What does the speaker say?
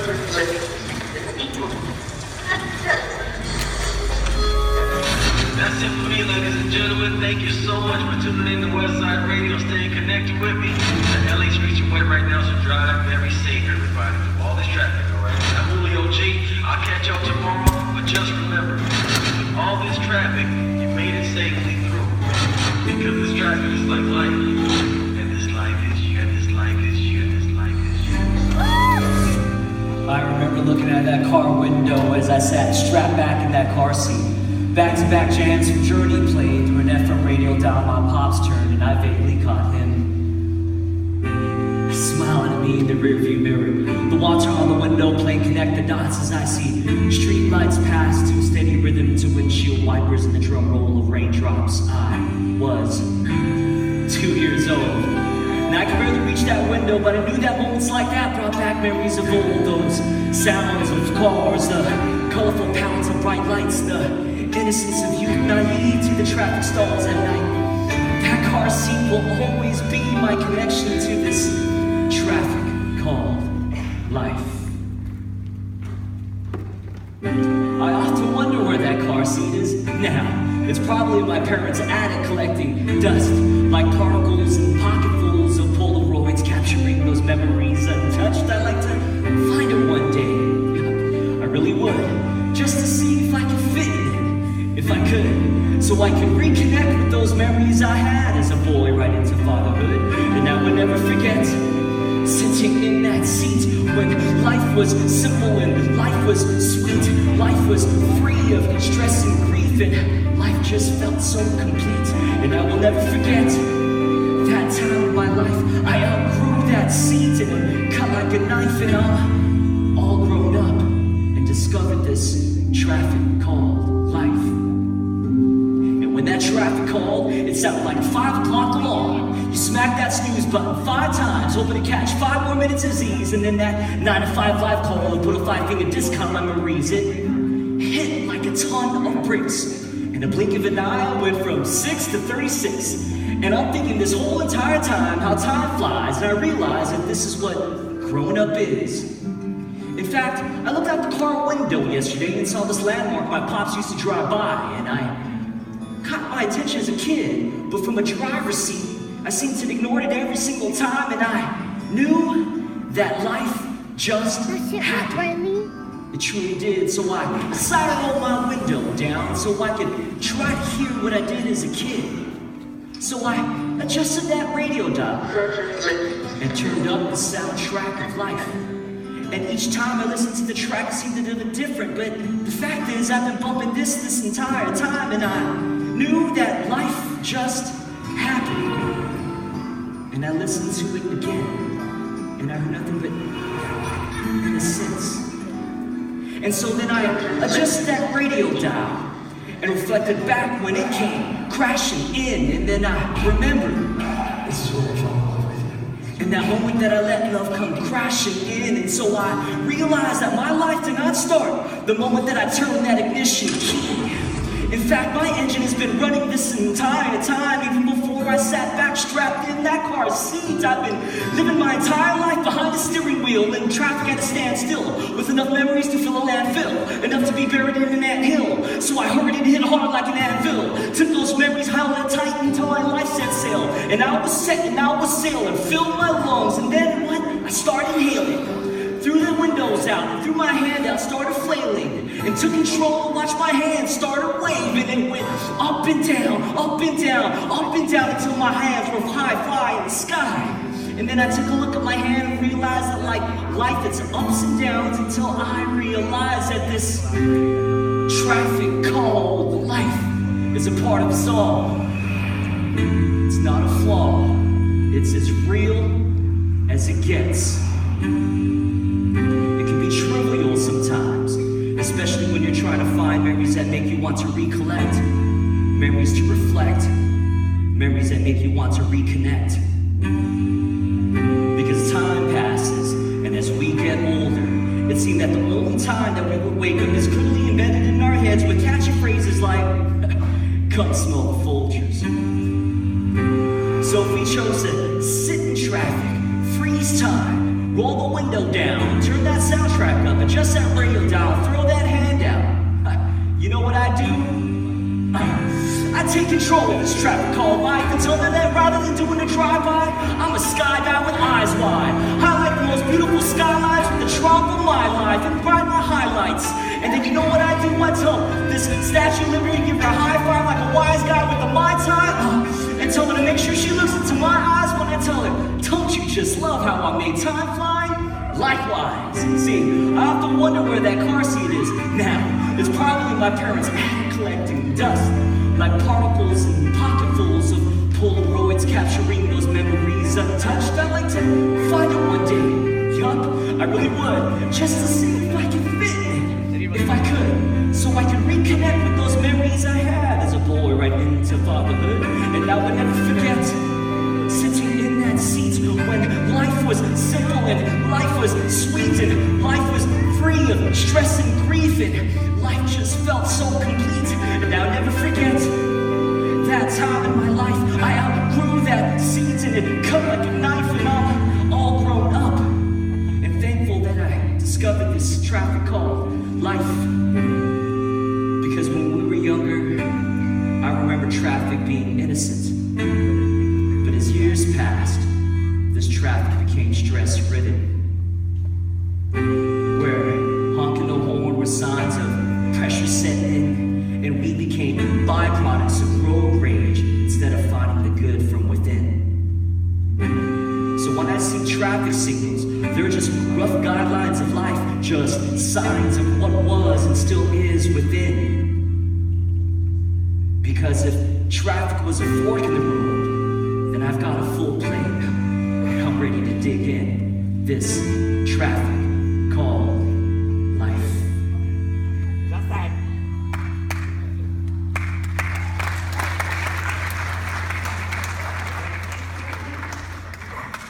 That's it for me, ladies and gentlemen. Thank you so much for tuning in to Westside Radio, staying connected with me. The LA streets are wet right now, so drive very safe, everybody. All this traffic, all right? I'm Julio G. I'll catch y'all tomorrow, but just remember, with all this traffic, you made it safely through. Because this traffic is like life, and this life is you, and this life is you, and this life is you. I remember looking out that car window as I sat strapped back in that car seat. Back-to-back jams from Journey played through an FM radio dial my pops turned, and I vaguely caught him smiling at me in the rearview mirror. The watcher on the window playing connect the dots as I see street lights pass to steady rhythm to windshield wipers and the drum roll of raindrops. I was 2 years old, and I could barely reach that window, but I knew that moments like that brought back memories of old. Those sounds of cars, the colorful palettes of bright lights, the innocence of youth, naive to the traffic stalls at night. That car seat will always be my connection to this traffic called life. I often wonder where that car seat is now. It's probably in my parents' attic collecting dust like particles and pocketfuls of Polaroids, capturing those memories untouched. I'd like to find it one day. I really would, just to see if I could fit in it. If I could, so I could reconnect with those memories I had as a boy right into fatherhood. And I would never forget sitting in that seat when life was simple and life was sweet. Life was free of stress and grief, and life just felt so complete. And I will never forget that time in my life. I outgrew that seat and it cut like a knife, and I'm all grown up and discovered this traffic called life. When that traffic called, it sounded like a 5 o'clock alarm. You smack that snooze button 5 times, hoping to catch 5 more minutes of Z's, and then that 9 to 5 live call and put a 5-finger discount on memories. It hit like a ton of bricks. In a blink of an eye, I went from 6 to 36. And I'm thinking this whole entire time how time flies, and I realize that this is what growing up is. In fact, I looked out the car window yesterday and saw this landmark my pops used to drive by, and I caught my attention as a kid, but from a driver's seat, I seemed to ignore it every single time, and I knew that life just happened. It truly did, so I decided to roll my window down so I could try to hear what I did as a kid. So I adjusted that radio dial and turned up the soundtrack of life. And each time I listened to the track, it seemed a little bit different, but the fact is I've been bumping this entire time, and I knew that life just happened. And I listened to it again, and I heard nothing but innocence. And so then I adjusted that radio dial and reflected back when it came crashing in, and then I remembered, this is what I fell in love with you. And that moment that I let love come crashing in, and so I realized that my life did not start the moment that I turned that ignition key. In fact, my engine has been running this entire time, even before I sat back strapped in that car seat. I've been living my entire life behind the steering wheel in traffic at a standstill, with enough memories to fill a landfill, enough to be buried in an anthill. So I hurried and hit hard like an anvil, took those memories held and tight until my life set sail. And I was set and I was sailing, filled my lungs, and then what? I started inhaling. Threw the windows out, and threw my hand out, started flailing, and took control, watched my hands started waving, and went up and down, up and down, up and down, until my hands were high, fly in the sky. And then I took a look at my hand and realized that like life, it's ups and downs, until I realized that this traffic called life is a part of us all. It's not a flaw, it's as real as it gets. Trivial sometimes, especially when you're trying to find memories that make you want to recollect, memories to reflect, memories that make you want to reconnect. Because time passes, and as we get older, it seemed that the only time that we would wake up is clearly embedded in our heads with catchy phrases like, come smell the Folgers. So if we chose to sit in traffic, freeze time, Roll the window down, turn that soundtrack up, adjust that radio dial, throw that hand out. You know what I do? I take control of this traffic called life and tell them that rather than doing a drive-by, I'm a sky guy with eyes wide. Highlight the most beautiful skylines with the trump of my life and bright my highlights. And then you know what I do? I tell this Statue of Liberty, give her a high five like a wise guy with the Mai Tai, and tell her to make sure she looks into my eyes when I tell her, don't you just love how I made time fly? Likewise, see, I often wonder where that car seat is now. It's probably my parents' attic collecting dust, like particles and pocketfuls of Polaroids capturing those memories untouched. I'd like to find it one day. Yup, I really would, just to see if I can fit in it, if I could, so I can reconnect with those memories I had as a boy right into fatherhood. And I would never forget sitting in that seat when life was simple and life was sweet and life was free of stress and grief and life just felt so complete. And I'll never forget that time in my life I outgrew that seat and it cut like a knife and I'm all grown up and thankful that I discovered this traffic called life. Because when we were younger, I remember traffic being innocent. But as years passed, this traffic became stress-ridden, where honking the horn were signs of pressure setting in, and we became byproducts of road rage instead of finding the good from within. So when I see traffic signals, they're just rough guidelines of life, just signs of what was and still is within. Because if traffic was a fork in the road, then I've got a full plate, and I'm ready to dig in this traffic.